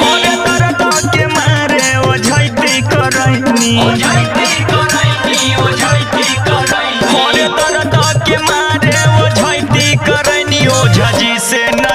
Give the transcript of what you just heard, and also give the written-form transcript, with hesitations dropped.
होरे दर्द के मारे ओझैती करैनी होरे दर्द के मारे ओझैती करैनी ओझा जी से न